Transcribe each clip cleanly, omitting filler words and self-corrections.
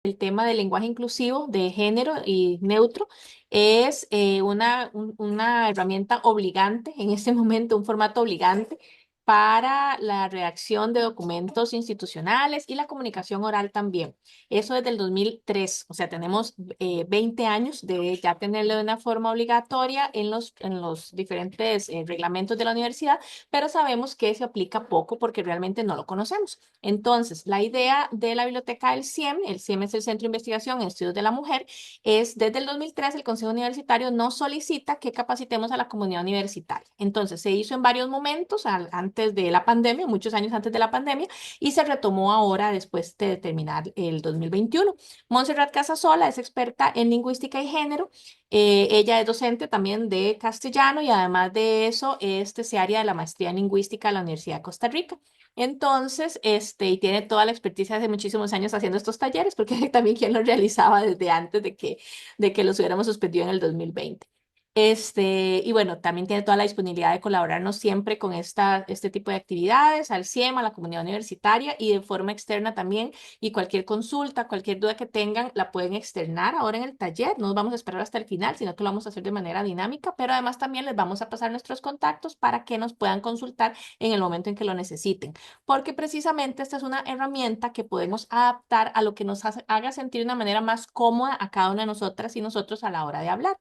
El tema del lenguaje inclusivo de género y neutro es una herramienta obligante, en este momento un formato obligante para la redacción de documentos institucionales y la comunicación oral también. Eso desde el 2003, o sea, tenemos 20 años de ya tenerlo de una forma obligatoria en los diferentes reglamentos de la universidad, pero sabemos que se aplica poco porque realmente no lo conocemos. Entonces, la idea de la biblioteca del CIEM, el CIEM es el Centro de Investigación en Estudios de la Mujer, es desde el 2003 el Consejo Universitario nos solicita que capacitemos a la comunidad universitaria. Entonces, se hizo en varios momentos antes de la pandemia, muchos años antes de la pandemia, y se retomó ahora después de terminar el 2021. Montserrat Casasola es experta en lingüística y género. Ella es docente también de castellano y además de eso es terciaria de la maestría en lingüística de la Universidad de Costa Rica. Entonces, y tiene toda la experticia hace muchísimos años haciendo estos talleres, porque también quien los realizaba desde antes de que los hubiéramos suspendido en el 2020. Y bueno, también tiene toda la disponibilidad de colaborarnos siempre con este tipo de actividades, al CIEM, a la comunidad universitaria y de forma externa también. Y cualquier consulta, cualquier duda que tengan, la pueden externar ahora en el taller. No nos vamos a esperar hasta el final, sino que lo vamos a hacer de manera dinámica, pero además también les vamos a pasar nuestros contactos para que nos puedan consultar en el momento en que lo necesiten, porque precisamente esta es una herramienta que podemos adaptar a lo que nos haga sentir de una manera más cómoda a cada una de nosotras y nosotros a la hora de hablar.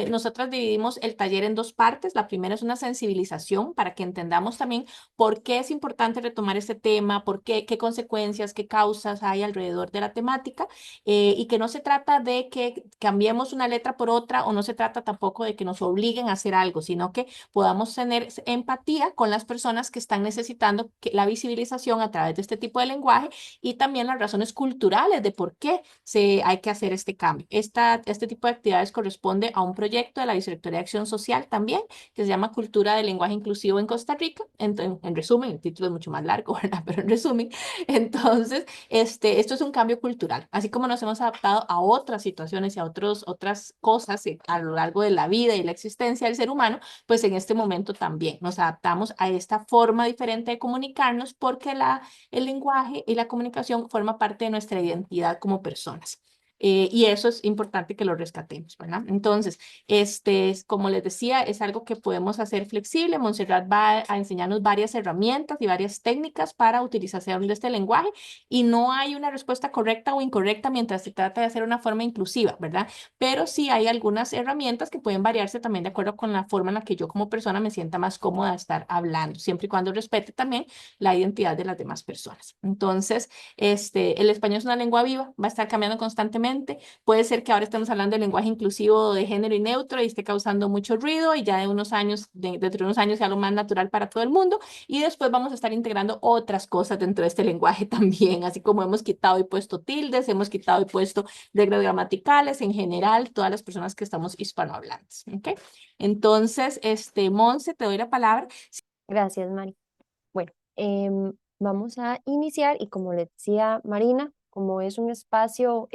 Nosotras dividimos el taller en dos partes. La primera es una sensibilización para que entendamos también por qué es importante retomar este tema, por qué, qué consecuencias, qué causas hay alrededor de la temática, y que no se trata de que cambiemos una letra por otra o no se trata tampoco de que nos obliguen a hacer algo, sino que podamos tener empatía con las personas que están necesitando la visibilización a través de este tipo de lenguaje y también las razones culturales de por qué hay que hacer este cambio. Este tipo de actividades corresponde a un proyecto de la Vicerrectoría de Acción Social también, que se llama Cultura del Lenguaje Inclusivo en Costa Rica. En resumen, el título es mucho más largo, ¿verdad? Pero en resumen, entonces, esto es un cambio cultural. Así como nos hemos adaptado a otras situaciones y a otras cosas a lo largo de la vida y la existencia del ser humano, pues en este momento también nos adaptamos a esta forma diferente de comunicarnos porque el lenguaje y la comunicación forma parte de nuestra identidad como personas. Y eso es importante que lo rescatemos, ¿verdad? Entonces, como les decía, es algo que podemos hacer flexible. Montserrat va a enseñarnos varias herramientas y varias técnicas para utilización de este lenguaje y no hay una respuesta correcta o incorrecta mientras se trata de hacer una forma inclusiva, ¿verdad? Pero sí hay algunas herramientas que pueden variarse también de acuerdo con la forma en la que yo como persona me sienta más cómoda de estar hablando, siempre y cuando respete también la identidad de las demás personas. Entonces, el español es una lengua viva, va a estar cambiando constantemente. Puede ser que ahora estemos hablando de lenguaje inclusivo de género y neutro y esté causando mucho ruido y ya de unos años, dentro de unos años sea lo más natural para todo el mundo. Y después vamos a estar integrando otras cosas dentro de este lenguaje también, así como hemos quitado y puesto tildes, hemos quitado y puesto reglas gramaticales en general, todas las personas que estamos hispanohablantes. ¿Ok? Entonces, Monse, te doy la palabra. Gracias, Mari. Bueno, vamos a iniciar y como le decía Marina, como es un espacio